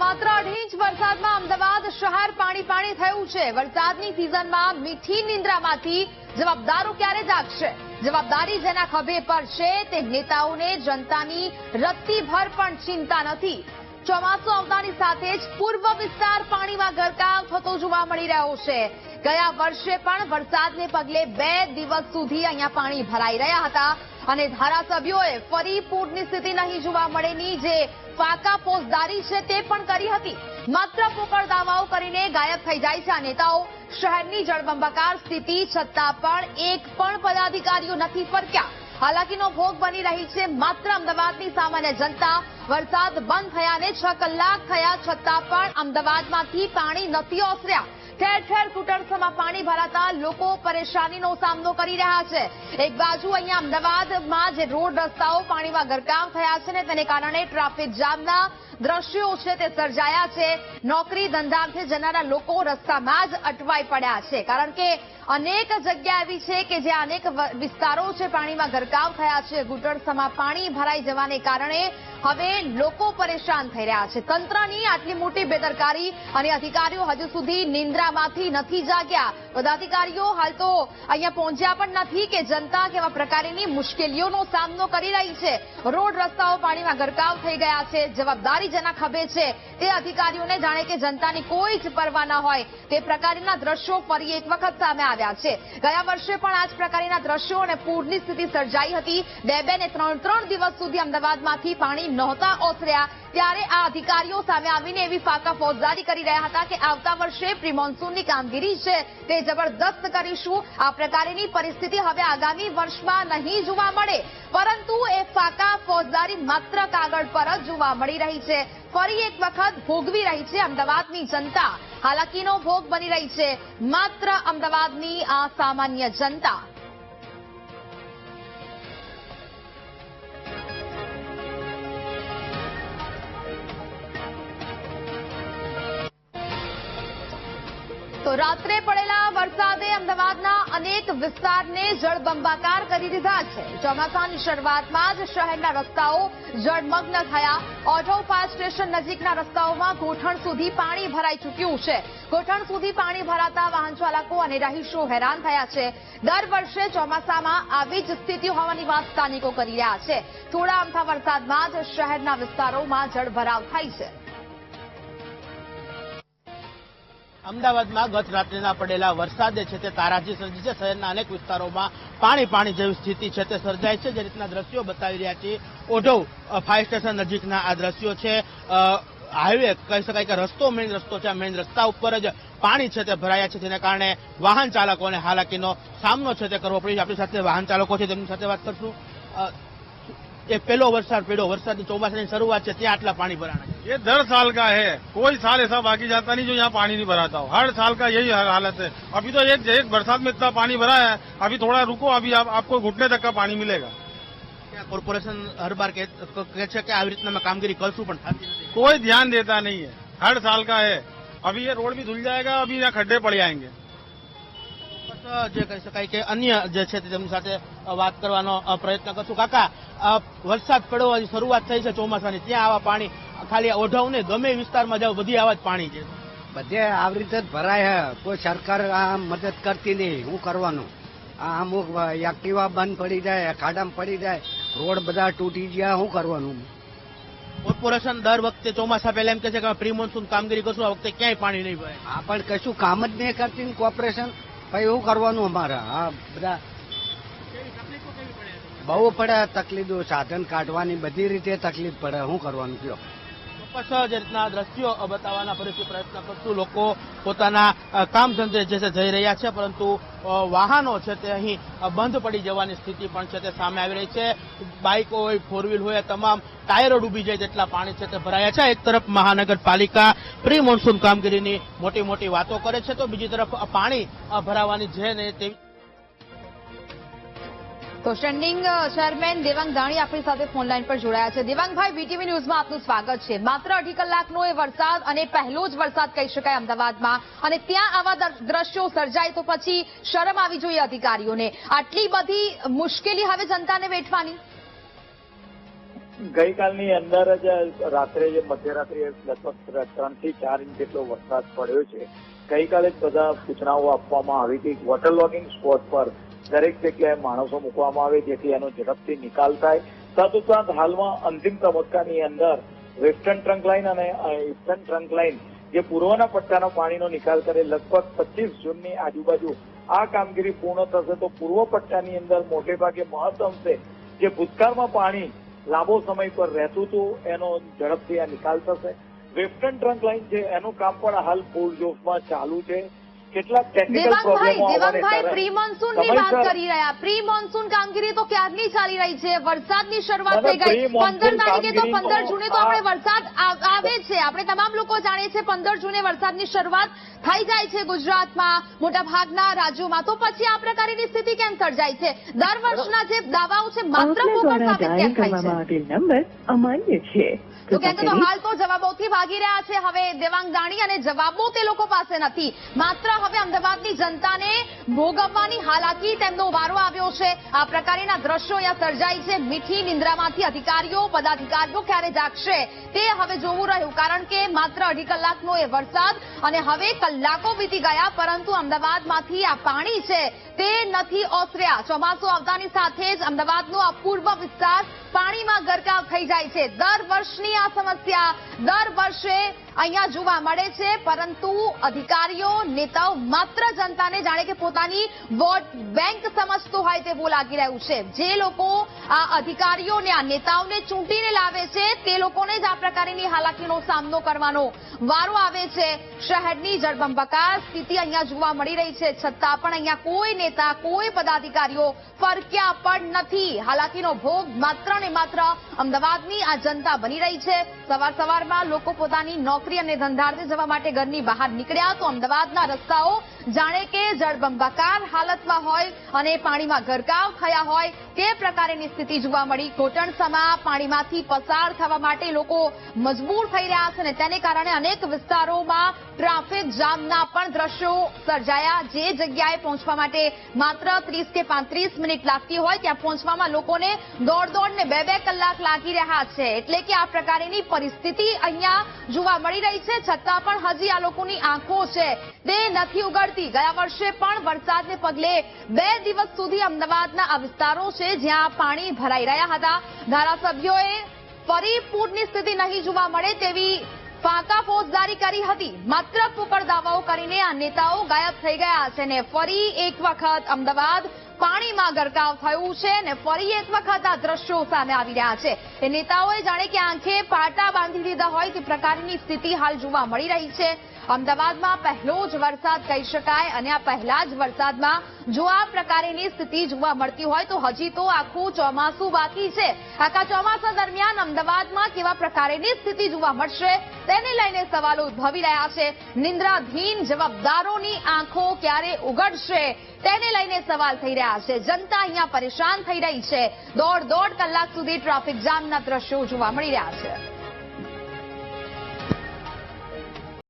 માત્ર 2 ઇંચ વરસાદમાં અમદાવાદ શહેર પાણી થયું છે। વરસાદની સિઝનમાં મીઠી નિંદ્રામાંથી જવાબદારો ક્યારે જાગશે? જવાબદારી જેના ખભે પર છે તે નેતાઓને જનતાની રત્તીભર પણ ચિંતા નથી। ચોમાસું આવતાની સાથે જ પૂર્વ વિસ્તાર પાણીમાં ગરકાવ થતો જોવા મળી રહ્યો છે। ગયા વર્ષે પણ વરસાદને પગલે 2 દિવસ સુધી અહીંયા પાણી ભરાઈ રહ્યા હતા અને ધારાસભ્યોએ ફરી પૂરની સ્થિતિ નહીં જોવા મળેની જે ફાકા ફોજદારી છે તે પણ કરી હતી। માત્ર પોકળ દાવાઓ કરીને ગાયબ થઈ જાય છે આ નેતાઓ। શહેરની જળબંબાકાર સ્થિતિ છતાં પણ એક પણ પદાધિકારીઓ નથી ફરક્યા। હાલાકીનો ભોગ બની રહી છે માત્ર અમદાવાદની સામાન્ય જનતા। વરસાદ બંધ થયાને 6 કલાક થયા છતાં પણ અમદાવાદમાંથી પાણી નથી ઓસર્યા। ઠેર ઠેર ઘૂંટણસમાં પાણી ભરાતા લોકો પરેશાનીનો સામનો કરી રહ્યા છે। એક બાજુ અહીંયા અમદાવાદમાં જે રોડ રસ્તાઓ પાણીમાં ગરકાવ થયા છે ને તેને કારણે ટ્રાફિક જામના દ્રશ્યો છે તે સર્જાયા છે। નોકરી ધંધાથી જનારા લોકો રસ્તામાં જ અટવાઈ પડ્યા છે કારણ કે અનેક જગ્યા એવી છે કે જ્યાં અનેક વિસ્તારો છે પાણીમાં ગરકાવ થયા છે। ઘૂંટણસમાં પાણી ભરાઈ જવાને કારણે હવે લોકો પરેશાન થઈ રહ્યા છે। તંત્રની આટલી મોટી બેદરકારી અને અધિકારીઓ હજુ સુધી નિંદ્રામાંથી નથી જાગ્યા। પદાધિકારીઓ હાલ તો અહીંયા પહોંચ્યા પણ નથી કે જનતા કેવા પ્રકારની મુશ્કેલીઓનો સામનો કરી રહી છે। રોડ રસ્તાઓ પાણીમાં ગરકાવ થઈ ગયા છે। જવાબદારી જેના ખભે છે તે અધિકારીઓને જાણે કે જનતાની કોઈ જ પરવા ન હોય તે પ્રકારના દ્રશ્યો ફરી એક વખત સામે આવ્યા છે। ગયા વર્ષે પણ આ જ પ્રકારના દ્રશ્યો અને પૂરની સ્થિતિ સર્જાઈ હતી। 2 ને 3 દિવસ સુધી અમદાવાદમાંથી પાણી નહોતા ઓસર્યા ત્યારે આ અધિકારીઓ સામે આવીને એવી ફાકા ફોજદારી કરી રહ્યા હતા કે આવતા વર્ષે પ્રી મોન્સૂનની કામગીરી છે તે જબરદસ્ત કરીશું। આ પ્રકારની પરિસ્થિતિ હવે આગામી વર્ષમાં નહીં જોવા મળે પરંતુ એ ફાકા ફોજદારી માત્ર કાગળ પર જ જોવા મળી રહી છે। ફરી એક વખત ભોગવી રહી છે અમદાવાદની જનતા। હાલાકીનો ભોગ બની રહી છે માત્ર અમદાવાદની આ સામાન્ય જનતા। તો રાત્રે પડેલા વરસાદે અમદાવાદના અનેક વિસ્તારને જળબંબાકાર કરી દીધા છે। ચોમાસાની શરૂઆતમાં જ શહેરના રસ્તાઓ જળમગ્ન થયા। ઓઢવ ફાયર સ્ટેશન નજીકના રસ્તાઓમાં ઘૂંટણ સુધી પાણી ભરાઈ ચૂક્યું છે। ઘૂંટણ સુધી પાણી ભરાતા વાહન ચાલકો અને રહીશો હેરાન થયા છે। દર વર્ષે ચોમાસામાં આવી જ સ્થિતિ હોવાની વાત સ્થાનિકો કરી રહ્યા છે। થોડા અમથા વરસાદમાં જ શહેરના વિસ્તારોમાં જળભરાવ થાય છે। અમદાવાદમાં ગત રાત્રિના પડેલા વરસાદે છે તે તારાજી સર્જી છે। શહેરના અનેક વિસ્તારોમાં પાણી જેવી સ્થિતિ છે તે સર્જાય છે। જે રીતના દ્રશ્યો બતાવી રહ્યા છીએ ઓઢવ ફાયર સ્ટેશન નજીકના આ દ્રશ્યો છે। હાઈવે કહી શકાય કે રસ્તો મેઇન રસ્તો છે। મેઇન રસ્તા ઉપર જ પાણી છે તે ભરાયા છે જેને કારણે વાહન ચાલકોને હાલાકીનો સામનો છે તે કરવો પડ્યો છે। આપણી સાથે વાહન ચાલકો છે તેમની સાથે વાત કરશું। ये पहलो वरसाद पड़ो वरसाद चौमासा की शुरुआत है ત્યાં આટલા પાણી ભરાણા है। ये 10 साल का है, कोई साल ऐसा बाकी जाता नहीं जो यहाँ पानी नहीं भराता हो। हर साल का यही हालत है। अभी तो एक बरसात में इतना पानी भरा है, अभी थोड़ा रुको, अभी आपको घुटने तक का पानी मिलेगा। क्या कॉर्पोरेशन हर बार कहते हैं कि આવી રીતના मैं कामगिरी કરશું પણ થતી નથી। कोई ध्यान देता नहीं है। हर साल का है। अभी ये रोड भी धुल जाएगा, अभी यहाँ खड्डे पड़ जाएंगे। જે કહી શકાય કે અન્ય જે છે તેમની સાથે વાત કરવાનો પ્રયત્ન કરશું। કાકા વરસાદ પડ્યો હજી શરૂઆત થઈ છે ચોમાસાની ત્યાં આવા પાણી ખાલી ઓઢવ ને ગમે વિસ્તારમાં જાવ બધી આવા જ પાણી છે। બધે આવી રીતે જ ભરાય છે। કોઈ સરકાર આ મદદ કરતી નહીં। શું કરવાનું? આ અમુક એક્ટિવા બંધ પડી જાય, ખાડામાં પડી જાય, રોડ બધા તૂટી ગયા, શું કરવાનું? કોર્પોરેશન દર વખતે ચોમાસા પહેલા એમ કહે છે કે પ્રી મોન્સૂન કામગીરી કરશું, આ વખતે ક્યાંય પાણી નહીં ભરાય। આ પણ કશું કામ જ નહીં કરતી ને કોર્પોરેશન। ભાઈ એવું કરવાનું અમારે? આ બધા બહુ પડે તકલીફો, સાધન કાઢવાની બધી રીતે તકલીફ પડે। શું કરવાનું કયો? ચોક્કસ જે રીતના દ્રશ્યો બતાવવાના ફરીથી પ્રયત્ન કરશું। લોકો પોતાના કામ ધંધે જે છે જઈ રહ્યા છે પરંતુ વાહનો છે તે અહીં બંધ પડી જવાની સ્થિતિ પણ છે તે સામે આવી રહી છે। બાઇકો હોય, 4 વ્હીલ હોય, તમામ ટાયરો ડૂબી જાય તેટલા પાણી છે તે ભરાયા છે। એક તરફ મહાનગરપાલિકા પ્રી મોન્સૂન કામગીરીની મોટી વાતો કરે છે તો બીજી તરફ પાણી ભરાવાની છે ને તેવી તો સ્ટેન્ડિંગ ચેરમેન દેવાંગ દાણી આપણી સાથે ફોનલાઈન પર જોડાયા છે। દેવાંગભાઈ, વીટીવી ન્યૂઝમાં આપનું સ્વાગત છે। માત્ર 2.5 કલાકનો એ વરસાદ અને પહેલો જ વરસાદ કહી શકાય અમદાવાદમાં અને ત્યાં આવા દ્રશ્યો સર્જાય તો પછી શરમ આવી જોઈએ અધિકારીઓને। આટલી બધી મુશ્કેલી હવે જનતાને વેઠવાની। ગઈકાલની અંદર જ રાત્રે મધ્યરાત્રિએ લગભગ 3 થી 4 ઇંચ જેટલો વરસાદ પડ્યો છે. ગઈકાલે જ બધા સૂચનાઓ આપવામાં આવી હતી વોટર લોગિંગ સ્પોટ પર દરેક જગ્યાએ માણસો મૂકવામાં આવે જેથી એનો ઝડપથી નિકાલ થાય. તદુપરાંત હાલમાં અંતિમ તબક્કાની અંદર વેસ્ટર્ન ટ્રંક લાઇન અને ઈસ્ટર્ન ટ્રંક લાઇન જે પૂર્વના પટ્ટાનો પાણીનો નિકાલ કરે લગભગ 25 જૂનની આજુબાજુ આ કામગીરી પૂર્ણ થશે તો પૂર્વ પટ્ટાની અંદર મોટે ભાગે મહદઅંશે જે ભૂતકાળમાં પાણી લાંબો સમય પર રહેતું હતું એનો ઝડપથી આ નિકાલ થશે. વેસ્ટર્ન ટ્રંક લાઇન છે એનું કામ પણ હાલ પૂરજોશમાં ચાલુ છે. કેટલાક ટેકનિકલ પ્રોબ્લેમો દેવાંગભાઈ પ્રી મોન્સૂનની વાત કરી રહ્યા. પ્રી મોન્સૂન કામગીરી તો ક્યારની ચાલી રહી છે? વરસાદની શરૂઆત થઈ ગઈ 15 તારીખે તો 15 જૂને તો આપણે વરસાદ આવે છે. આપણે તમામ લોકો જાણીએ છીએ 15 જૂને વરસાદની શરૂઆત થઈ જાય છે ગુજરાતમાં મોટા ભાગના રાજ્યોમાં. તો પછી આ પ્રકારની સ્થિતિ કેમ સર્જાય છે? દર વર્ષના જે દાવાઓ છે માત્ર ફોકસ સાબિત કેમ થાય છે? નંબર અમાન્ય છે. તો કેમ કે હાલ તો જવાબોથી ભાગી રહ્યા છે હવે દેવાંગ દાણી અને જવાબો તે લોકો પાસે નથી. માત્ર હવે અમદાવાદની જનતાને ભોગવવાની હાલાકી તેમનો વારો આવ્યો છે. આ પ્રકારના દ્રશ્યો અહીંયા સર્જાય છે. મીઠી નિંદ્રામાંથી અધિકારીઓ પદાધિકારીઓ ક્યારે જાગશે તે હવે જોવું રહ્યું. કારણ કે માત્ર 2.5 કલાકનો એ વરસાદ અને હવે કલાકો વીતી ગયા પરંતુ અમદાવાદમાંથી આ પાણી છે તે નથી ઓસર્યા. ચોમાસું આવતાની સાથે જ અમદાવાદનો આ પૂર્વ વિસ્તાર પાણીમાં ગરકાવ થઈ જાય છે. દર વર્ષની આ સમસ્યા દર વર્ષે અહીંયા જોવા મળે છે પરંતુ અધિકારીઓ નેતાઓ માત્ર જનતાને જાણે કે પોતાની વોટ બેંક સમજતો હોય તેવું લાગી રહ્યું છે. જે લોકો આ અધિકારીઓને આ નેતાઓને ચૂંટીને લાવે છે તે લોકોને જ આ પ્રકારની હાલાકીનો સામનો કરવાનો વારો આવે છે. શહેરની જળબંબાકાર સ્થિતિ અહીંયા જોવા મળી રહી છે છતાં પણ અહીંયા કોઈ નેતા કોઈ પદાધિકારીઓ ફરક્યા પણ નથી. હાલાકીનો ભોગ માત્ર ને માત્ર અમદાવાદની આ જનતા બની રહી છે. સવારમાં લોકો પોતાની નોકરી અને ધંધાર્થે જવા માટે ઘરની બહાર નીકળ્યા તો અમદાવાદના રસ્તાઓ જાણે કે જળબંબાકાર હાલતમાં હોય અને પાણીમાં ગરકાવ થયા હોય તે પ્રકારની સ્થિતિ જોવા મળી. ઘોટણસમા પાણીમાંથી પસાર થવા માટે લોકો મજબૂર થઈ રહ્યા છે અને તેને કારણે અનેક વિસ્તારોમાં ટ્રાફિક જામના પણ દ્રશ્યો સર્જાયા. જે જગ્યાએ પહોંચવા માટે માત્ર 30 કે 35 મિનિટ લાગતી હોય ત્યાં પહોંચવામાં લોકોને દોડ ને 2 કલાક લાગી રહ્યા છે. એટલે કે આ પ્રકારની પરિસ્થિતિ અહીંયા જોવા મળી રહી છે છતાં પણ હજી આ લોકોની આંખો છે તે નથી ઉઘડતી. ગયા વર્ષે પણ વરસાદને પગલે 2 દિવસ સુધી અમદાવાદના આ વિસ્તારો છે જ્યાં પાણી ભરાઈ રહ્યા હતા. ધારાસભ્યોએ ફરી પૂરની સ્થિતિ નહીં જોવા મળે તેવી ફાંકા ફોજદારી કરી હતી. માત્ર ફૂકડ દાવાઓ કરીને આ નેતાઓ ગાયબ થઈ ગયા છે ને ફરી એક વખત અમદાવાદ પાણીમાં ગરકાવ થયું છે ને ફરી એક વખત આ દ્રશ્યો સામે આવી રહ્યા છે. એ નેતાઓએ જાણે કે આંખે પાટા બાંધી દીધા હોય તે પ્રકારની સ્થિતિ હાલ જોવા મળી રહી છે. અમદાવાદમાં પહેલો જ વરસાદ કહી શકાય અને આ પહેલા જ વરસાદમાં જો આ પ્રકારની સ્થિતિ જોવા મળતી હોય તો હજી તો આખું ચોમાસું બાકી છે. આખા ચોમાસા દરમિયાન અમદાવાદમાં કેવા પ્રકારની સ્થિતિ જોવા મળશે તેને લઈને સવાલો ઉદ્ભવી રહ્યા છે. નિંદ્રાધીન જવાબદારોની આંખો ક્યારે ઉઘડશે તેને લઈને સવાલ થઈ રહ્યા છે. જનતા અહીંયા પરેશાન થઈ રહી છે. દોઢ કલાક સુધી ટ્રાફિક જામના દ્રશ્યો જોવા મળી રહ્યા છે.